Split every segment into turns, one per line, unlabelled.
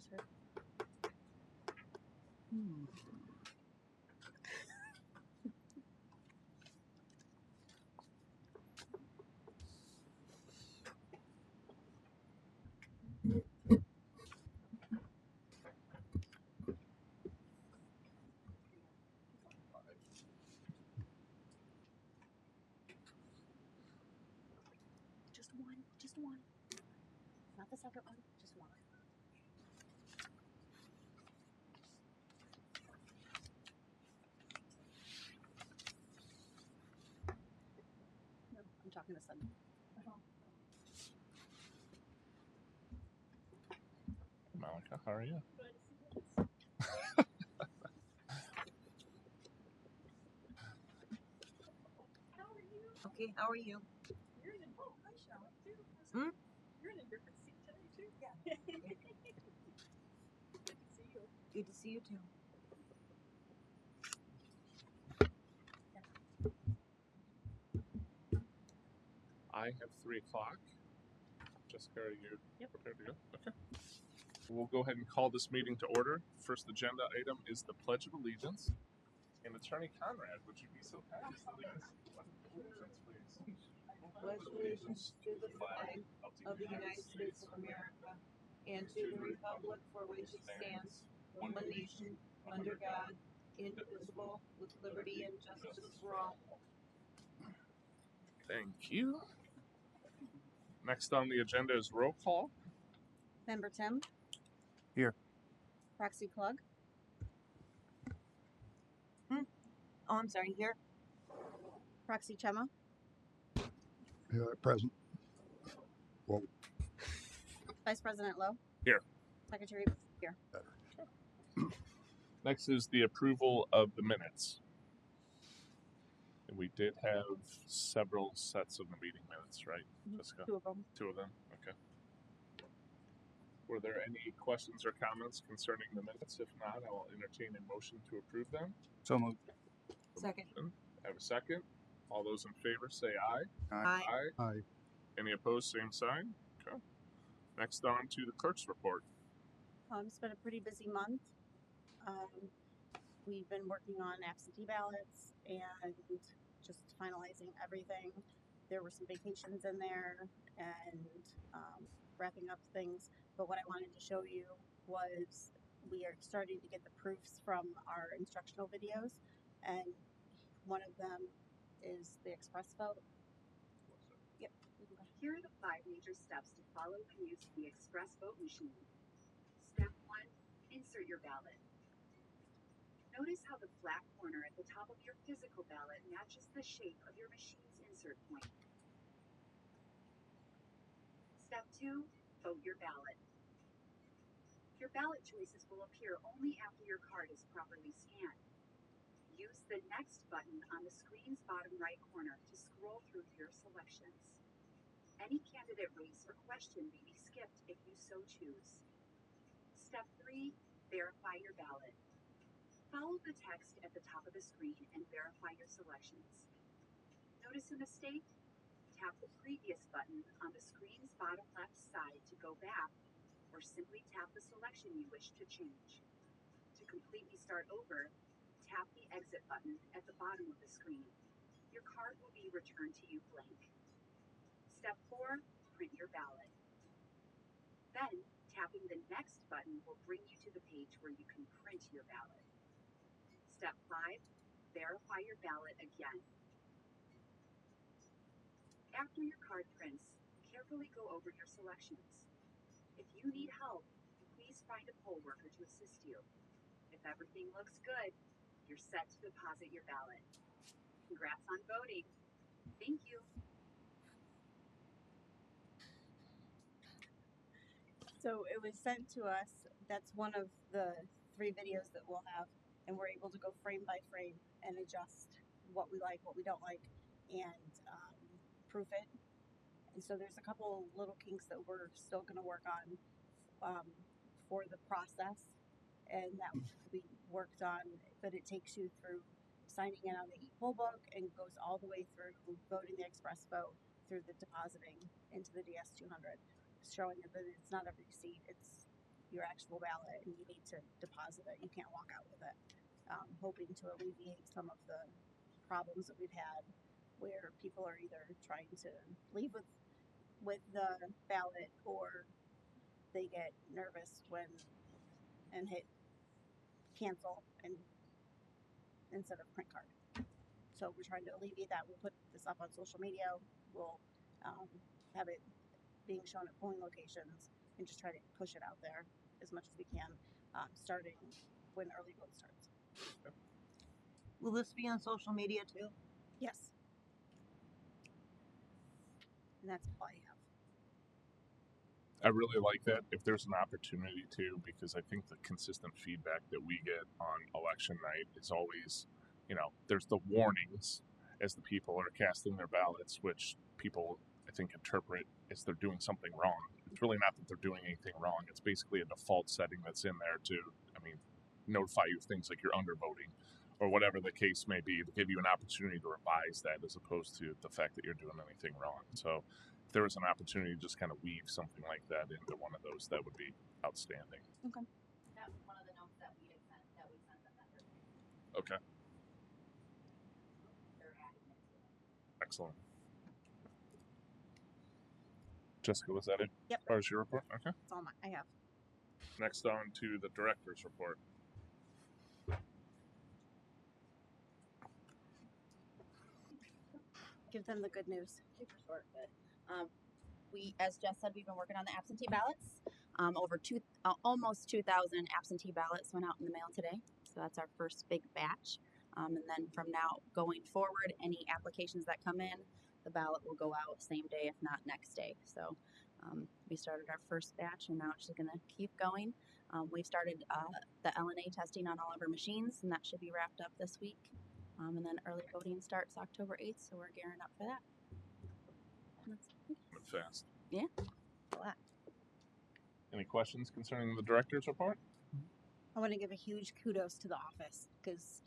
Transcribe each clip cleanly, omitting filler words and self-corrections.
sir. Just one. Not the second one, just one. No, I'm talking to Sunday.
Monica, how are you?
Okay, how are you?
You're in hi Charlotte too.
Hmm?
You're in a different seat today too. Yeah. Good to see you.
Good to see you too.
I have 3 o'clock. Jessica, are you prepared to go? Okay. We'll go ahead and call this meeting to order. First agenda item is the Pledge of Allegiance. And Attorney Conrad, would you be so kind as to lead us in the Pledge of Allegiance, please?
I pledge allegiance to the flag of the United States of America and to the republic for which it stands, one nation, under God, indivisible, with liberty and justice for all.
Thank you. Next on the agenda is roll call.
Member Tim?
Here.
Proxy Plug?
Oh, I'm sorry, here?
Proxy Chema?
Present. Whoa.
Vice President Lowe?
Here.
Secretary here.
Next is the approval of the minutes. And we did have several sets of the meeting minutes, right, Jessica?
2 of them.
2 of them? Okay. Were there any questions or comments concerning the minutes? If not, I will entertain a motion to approve them.
So moved.
Second.
Have a second. All those in favor say aye.
Aye.
Aye.
Any opposed, same sign. Okay. Next on to the clerk's report.
It's been a pretty busy month. We've been working on absentee ballots and just finalizing everything. There were some vacations in there and wrapping up things. But what I wanted to show you was we are starting to get the proofs from our instructional videos, and one of them is the express vote. Yep.
Here are the 5 major steps to follow when using the express vote machine. Step 1, insert your ballot. Notice how the flat corner at the top of your physical ballot matches the shape of your machine's insert point. Step 2, vote your ballot. Your ballot choices will appear only after your card is properly scanned. Use the Next button on the screen's bottom right corner to scroll through your selections. Any candidate race or question may be skipped if you so choose. Step 3, verify your ballot. Follow the text at the top of the screen and verify your selections. Notice a mistake? Tap the previous button on the screen's bottom left side to go back, or simply tap the selection you wish to change. To completely start over, tap the exit button at the bottom of the screen. Your card will be returned to you blank. Step 4, print your ballot. Then, tapping the Next button will bring you to the page where you can print your ballot. Step 5, verify your ballot again. After your card prints, carefully go over your selections. If you need help, please find a poll worker to assist you. If everything looks good, you're set to deposit your ballot. Congrats on voting. Thank you.
So it was sent to us. That's one of the 3 videos that we'll have, and we're able to go frame by frame and adjust what we like, what we don't like, and proof it. And so there's a couple little kinks that we're still going to work on for the process, and that we worked on. But it takes you through signing in on the e-poll book and goes all the way through voting the express vote, through the depositing into the DS200. Showing that it's not a receipt, it's your actual ballot and you need to deposit it. You can't walk out with it. Hoping to alleviate some of the problems that we've had where people are either trying to leave with the ballot or they get nervous and hit cancel and instead of print card. So we're trying to alleviate that. We'll put this up on social media. We'll have it being shown at polling locations and just try to push it out there as much as we can, starting when early vote starts.
Will this be on social media too?
Yes. And that's all I have.
I really like that if there's an opportunity to, because I think the consistent feedback that we get on election night is always, there's the warnings as the people are casting their ballots, which people, I think, interpret as they're doing something wrong. It's really not that they're doing anything wrong. It's basically a default setting that's in there to, notify you of things like you're undervoting or whatever the case may be, to give you an opportunity to revise that as opposed to the fact that you're doing anything wrong. So if there was an opportunity to just kind of weave something like that into one of those, that would be outstanding.
Okay.
That was one of the notes that we sent them that day.
Okay,
They're adding it to it.
excellent. Jessica, was that it?
Yep.
As far as your report? Okay.
That's all I have.
Next on to the director's report.
Give them the good news.
Super short, but we, as Jess said, we've been working on the absentee ballots. Almost 2,000 absentee ballots went out in the mail today, so that's our first big batch. And then from now going forward, any applications that come in, the ballot will go out same day, if not next day. So we started our first batch, and now it's just going to keep going. We've started the LNA testing on all of our machines, and that should be wrapped up this week. And then early voting starts October 8th, so we're gearing up for that.
Went fast.
Yeah.
A lot.
Any questions concerning the director's report?
I want to give a huge kudos to the office because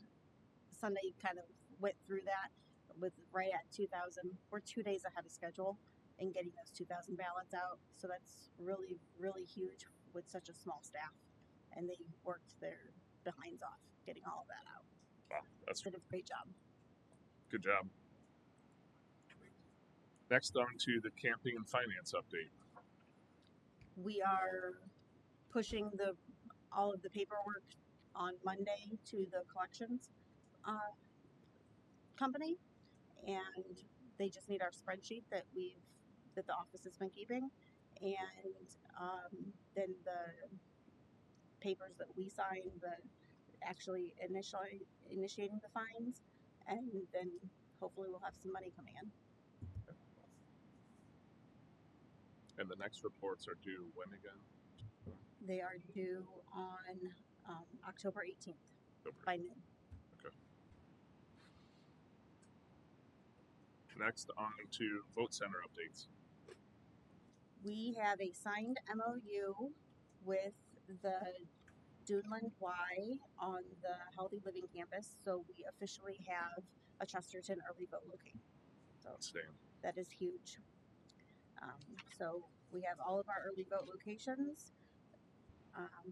Sunday kind of went through that with right at 2,000. We're 2 days ahead of schedule in getting those 2,000 ballots out. So that's really, really huge with such a small staff. And they worked their behinds off getting all of that out.
Wow, that's
Did a great job.
good job. Next on to the camping and finance update.
We are pushing all of the paperwork on Monday to the collections company, and they just need our spreadsheet that the office has been keeping, and then the papers that we sign, the actually initiating the fines, and then hopefully we'll have some money coming in.
And the next reports are due when again?
They are due on October 18th by noon.
Okay. Next on to vote center updates.
We have a signed MOU with the Duneland Y on the Healthy Living campus, so we officially have a Chesterton early vote location. So
Outstanding.
that is huge. So we have all of our early vote locations.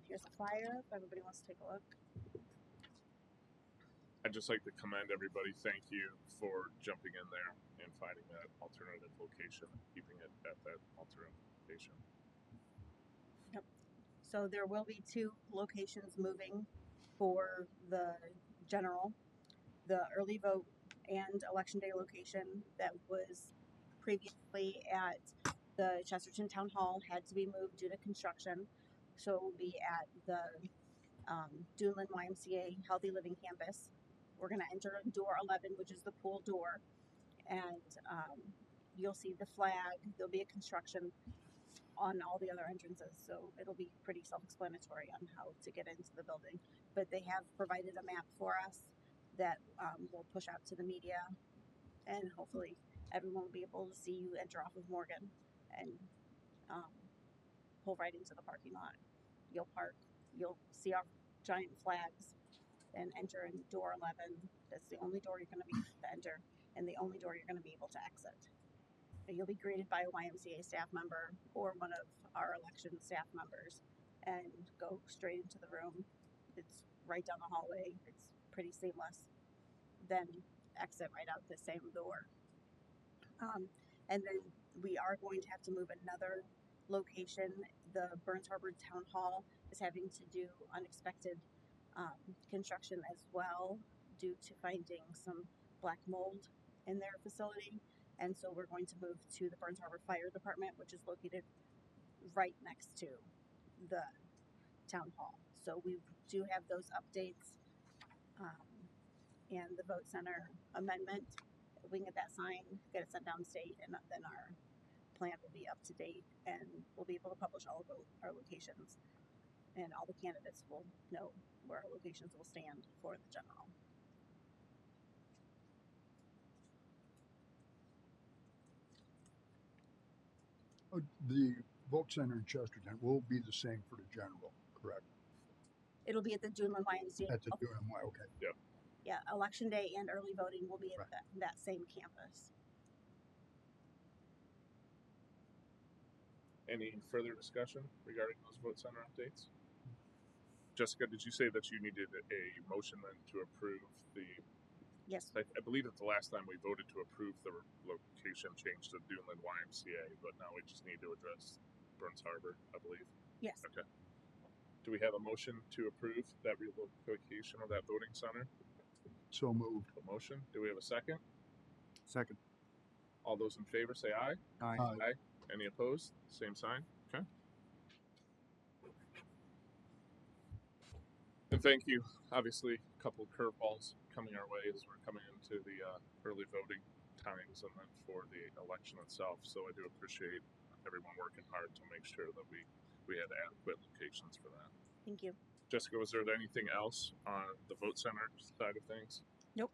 Here's a flyer if everybody wants to take a look.
I'd just like to commend everybody. Thank you for jumping in there and finding that alternative location, keeping it at that alternative location.
Yep. So there will be 2 locations moving for the general. The early vote and election day location that was previously at the Chesterton Town Hall had to be moved due to construction. So it will be at the Duneland YMCA Healthy Living campus. We're going to enter door 11, which is the pool door, and you'll see the flag. There'll be a construction on all the other entrances, so it'll be pretty self-explanatory on how to get into the building. But they have provided a map for us that we'll push out to the media, and hopefully everyone will be able to see you enter off of Morgan and pull right into the parking lot. You'll park, you'll see our giant flags, and enter in door 11. That's the only door you're going to be able to enter, and the only door you're going to be able to exit. And you'll be greeted by a YMCA staff member or one of our election staff members and go straight into the room. It's right down the hallway. It's pretty seamless. Then exit right out the same door. And then we are going to have to move another location. The Burns Harbor Town Hall is having to do unexpected construction as well due to finding some black mold in their facility. And so we're going to move to the Burns Harbor Fire Department, which is located right next to the town hall. So we do have those updates and the vote center amendment. We can get that signed, get it sent downstate, and then our plan will be up to date, and we'll be able to publish all of our locations, and all the candidates will know where our locations will stand for the general.
The vote center in Chesterton will be the same for the general, correct?
It'll be at the Duneland YMCA.
At the UMY, okay.
Yeah, election day and early voting will be at
Right.
that same campus.
Any further discussion regarding those vote center updates? Jessica, did you say that you needed a motion then to approve the?
Yes.
I believe that the last time we voted to approve the location change to Duneland YMCA, but now we just need to address Burns Harbor, I believe.
Yes.
Okay. Do we have a motion to approve that relocation of that voting center?
So moved.
A motion. Do we have a second?
Second.
All those in favor say aye.
Aye.
Aye. Any opposed? Same sign. Okay. And thank you. Obviously, a couple curveballs coming our way as we're coming into the early voting times and then for the election itself. So I do appreciate everyone working hard to make sure that we had adequate locations for that.
Thank you.
Jessica, was there anything else on the vote center side of things?
Nope.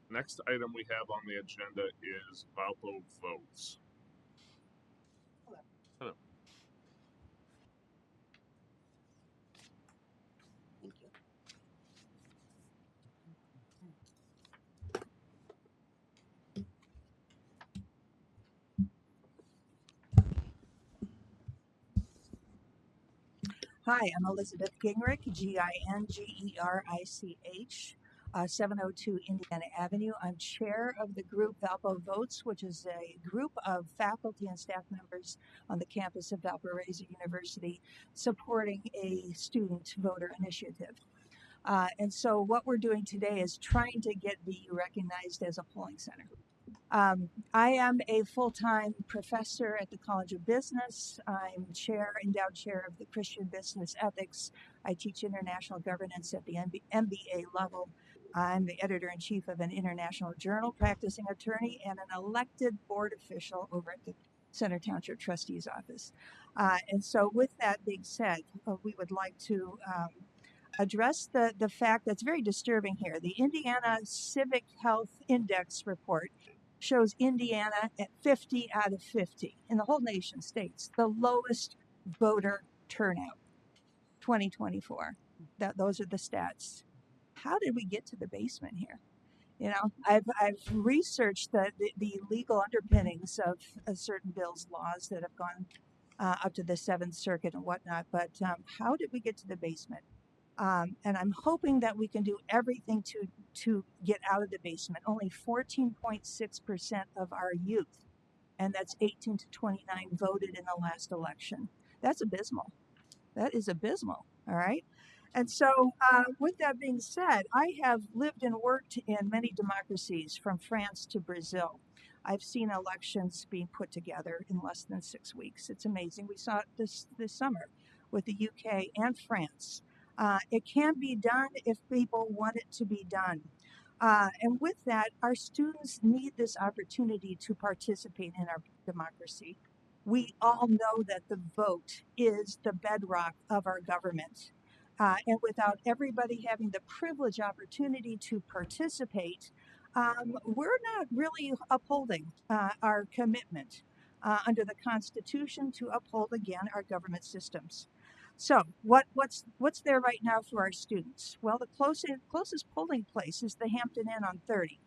Next item we have on the agenda is Valpo votes.
Hello.
Hello.
Thank you.
Hi, I'm Elizabeth Gingrich, Gingerich, 702 Indiana Avenue. I'm chair of the group Valpo Votes, which is a group of faculty and staff members on the campus of Valparaiso University supporting a student voter initiative. And so what we're doing today is trying to get VU recognized as a polling center. I am a full-time professor at the College of Business. I'm endowed chair of the Christian Business Ethics. I teach international governance at the MBA level. I'm the editor-in-chief of an international journal, practicing attorney, and an elected board official over at the Center Township Trustee's office. And so with that being said, we would like to address the fact that's very disturbing here. The Indiana Civic Health Index report shows Indiana at 50 out of 50 in the whole nation states, the lowest voter turnout, 2024. Those are the stats. How did we get to the basement here? You know, I've researched the legal underpinnings of certain bills, laws that have gone up to the Seventh Circuit and whatnot, but how did we get to the basement? And I'm hoping that we can do everything to get out of the basement. Only 14.6% of our youth, and that's 18 to 29, voted in the last election. That's abysmal. That is abysmal, all right? And so with that being said, I have lived and worked in many democracies from France to Brazil. I've seen elections being put together in less than 6 weeks. It's amazing. We saw it this summer with the UK and France. It can be done if people want it to be done. And with that, our students need this opportunity to participate in our democracy. We all know that the vote is the bedrock of our government. And without everybody having the privileged opportunity to participate, we're not really upholding our commitment under the Constitution to uphold, again, our government systems. So what's there right now for our students? Well, the closest polling place is the Hampton Inn on 30.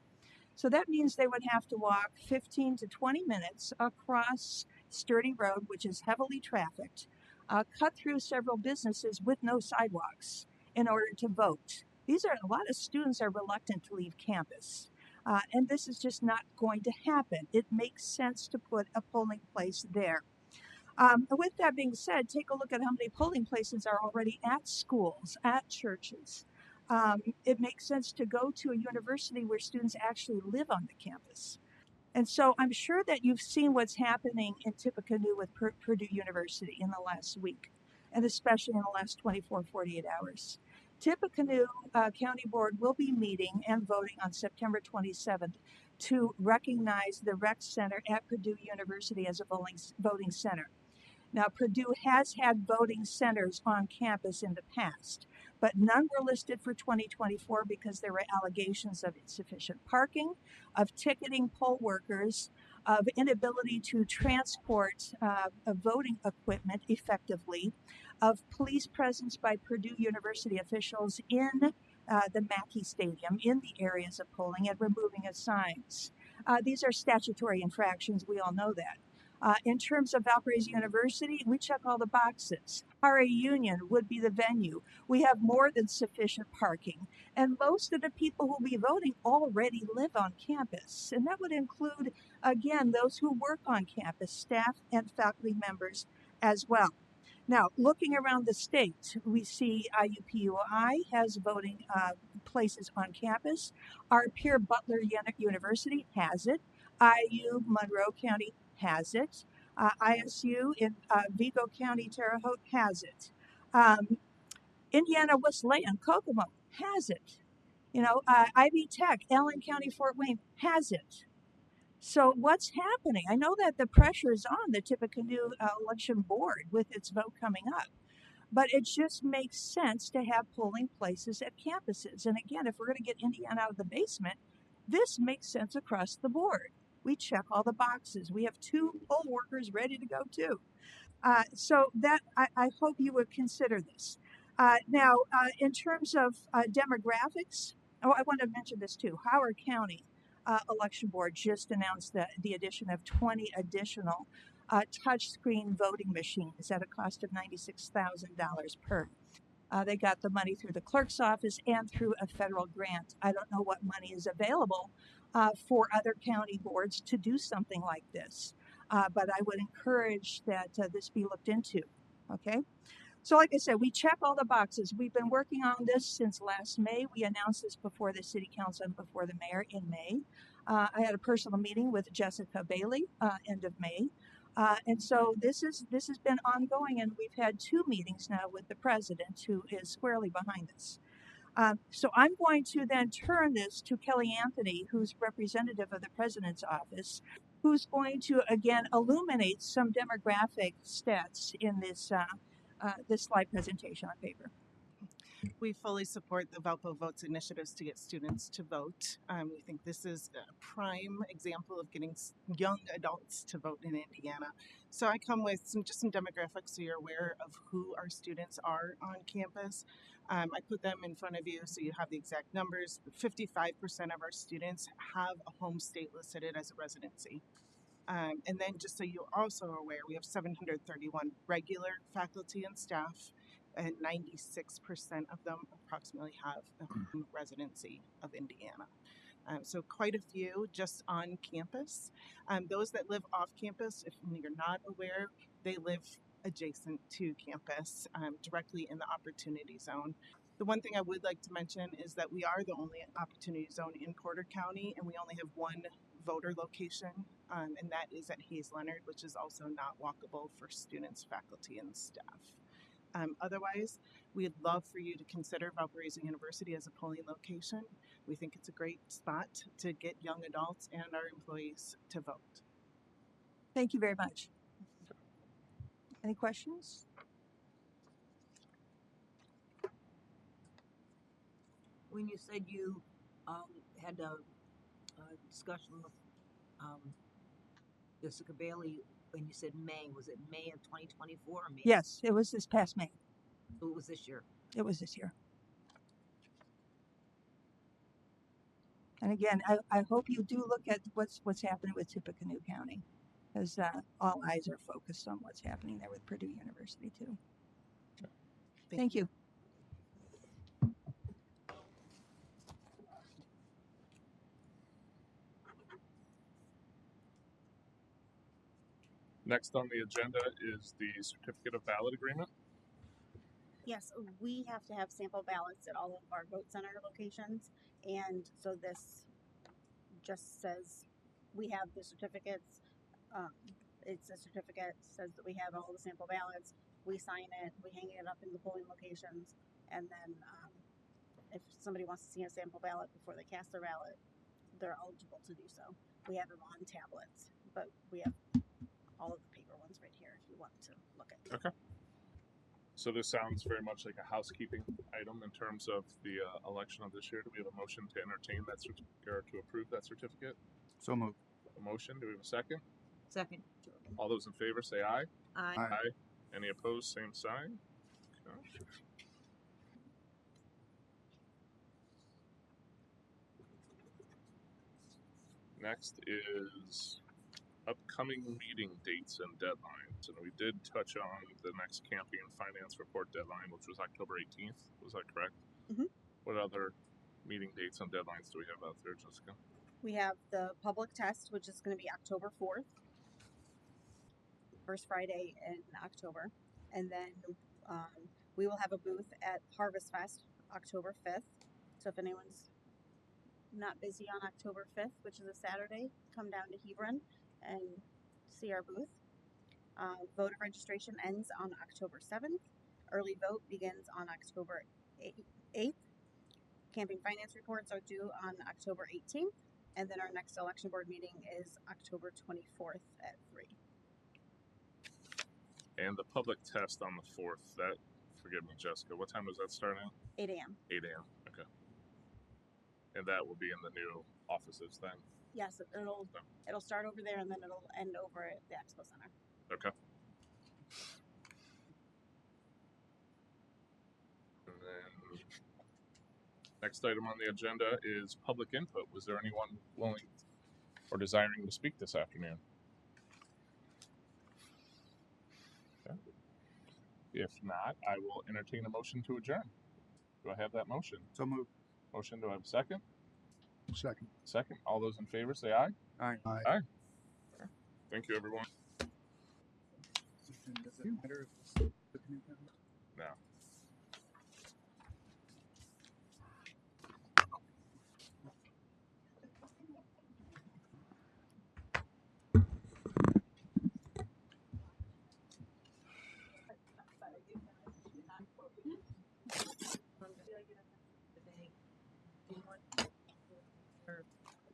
So that means they would have to walk 15 to 20 minutes across Sturdy Road, which is heavily trafficked, cut through several businesses with no sidewalks in order to vote. A lot of students are reluctant to leave campus. And this is just not going to happen. It makes sense to put a polling place there. With that being said, take a look at how many polling places are already at schools, at churches. It makes sense to go to a university where students actually live on the campus. And so I'm sure that you've seen what's happening in Tippecanoe with Purdue University in the last week, and especially in the last 24, 48 hours. Tippecanoe County Board will be meeting and voting on September 27th to recognize the rec center at Purdue University as a voting center. Now, Purdue has had voting centers on campus in the past, but none were listed for 2024 because there were allegations of insufficient parking, of ticketing poll workers, of inability to transport voting equipment effectively, of police presence by Purdue University officials in the Mackey Stadium in the areas of polling and removing of signs. These are statutory infractions. We all know that. In terms of Valparaiso University, we check all the boxes. RA Union would be the venue. We have more than sufficient parking. And most of the people who will be voting already live on campus. And that would include, again, those who work on campus, staff and faculty members as well. Now, looking around the state, we see IUPUI has voting places on campus. Our peer Butler University has it. IU Monroe County has it. ISU in Vigo County, Terre Haute has it. Indiana Wesleyan, Kokomo has it. Ivy Tech, Allen County, Fort Wayne has it. So what's happening? I know that the pressure is on the Tippecanoe election board with its vote coming up, but it just makes sense to have polling places at campuses. And again, if we're going to get Indiana out of the basement, this makes sense across the board. We check all the boxes. We have 2 poll workers ready to go too. So that I hope you would consider this. Now, in terms of demographics, I want to mention this too. Howard County Election Board just announced the addition of 20 additional touchscreen voting machines at a cost of $96,000 per. They got the money through the clerk's office and through a federal grant. I don't know what money is available for other county boards to do something like this, but I would encourage that this be looked into. Okay. So like I said, we check all the boxes. We've been working on this since last May. We announced this before the city council and before the mayor in May. I had a personal meeting with Jessica Bailey end of May. And so this has been ongoing, and we've had 2 meetings now with the president, who is squarely behind this. So I'm going to then turn this to Kelly Anthony, who's representative of the president's office, who's going to again illuminate some demographic stats in this this slide presentation on paper.
We fully support the Valpo Votes initiatives to get students to vote. We think this is a prime example of getting young adults to vote in Indiana. So I come with some demographics so you're aware of who our students are on campus. I put them in front of you so you have the exact numbers. 55% of our students have a home state listed as a residency. And then just so you're also aware, we have 731 regular faculty and staff, and 96% of them approximately have a home residency of Indiana. So quite a few just on campus. Those that live off campus, if you're not aware, they live adjacent to campus, directly in the opportunity zone. The one thing I would like to mention is that we are the only opportunity zone in Porter County, and we only have 1 voter location, and that is at Hayes Leonard, which is also not walkable for students, faculty, and staff. Otherwise, we'd love for you to consider Valparaiso University as a polling location. We think it's a great spot to get young adults and our employees to vote.
Thank you very much. Any questions?
When you said you had a discussion with Jessica Bailey, when you said May, was it May of 2024 or May?
Yes, it was this past May.
So it was this year.
It was this year. And again, I hope you do look at what's happening with Tippecanoe County. because all eyes are focused on what's happening there with Purdue University too. Thank you.
Next on the agenda is the certificate of ballot agreement.
Yes, we have to have sample ballots at all of our vote center locations, and so this just says we have the certificates. It's a certificate, says that we have all the sample ballots. We sign it, we hang it up in the polling locations, and then if somebody wants to see a sample ballot before they cast their ballot, they're eligible to do so. We have them on tablets, but we have all of the paper ones right here if you want to look at them.
Okay. So this sounds very much like a housekeeping item in terms of the election of this year. Do we have a motion to entertain that certificate or to approve that certificate?
So moved.
A motion. Do we have a second?
Second.
All those in favor say aye.
Aye.
Aye. Any opposed? Same sign. Okay. Next is upcoming meeting dates and deadlines. And we did touch on the next campaign finance report deadline, which was October 18th. Was that correct?
Mhm.
What other meeting dates and deadlines do we have out there, Jessica?
We have the public test, which is going to be October 4th, first Friday in October. And then we will have a booth at Harvest Fest October 5th. So if anyone's not busy on October 5th, which is a Saturday, come down to Hebron and see our booth. Voter registration ends on October 7th. Early vote begins on October 8th. Campaign finance reports are due on October 18th. And then our next election board meeting is October 24th at 3.
And the public test on the 4th. That, forgive me, Jessica, what time does that start at?
8 a.m.
8 a.m. Okay. And that will be in the new offices then?
Yes, it'll start over there and then it'll end over at the Expo Center.
Okay. And then next item on the agenda is public input. Was there anyone willing or desiring to speak this afternoon? Okay. If not, I will entertain a motion to adjourn. Do I have that motion?
So moved.
Motion, do I have a second?
Second.
Second. All those in favor say aye.
Aye.
Aye. Okay. Thank you, everyone.
Does it matter if it's
No.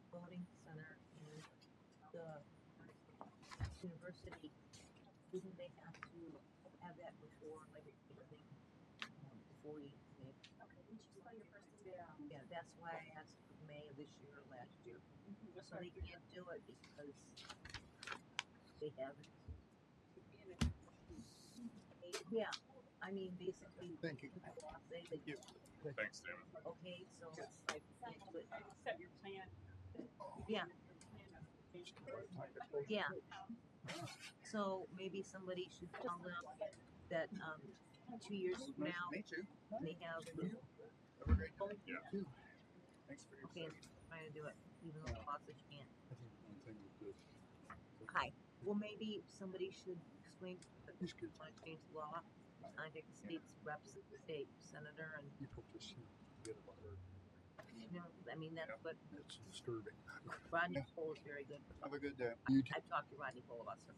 Voting center and the university, didn't they have to have that before, like, before you make? Okay, didn't you spell your first name? Yeah, that's why I asked May of this year or last year. So they can't do it because they haven't. Yeah, I mean, basically.
Thank you.
Thanks, David.
Okay, so it's like, can't do it. Set your plan. Yeah. Yeah. So maybe somebody should tell them that 2 years from now they have.
Yeah.
Okay, trying to do it, even though the bosses can't. Hi. Well, maybe somebody should explain that they want to change the law. Contact the state's reps, state senator, and you know, I mean that's what
It's disturbing.
Rodney Cole is very good.
Have a good day.
I've talked to Rodney Cole about stuff.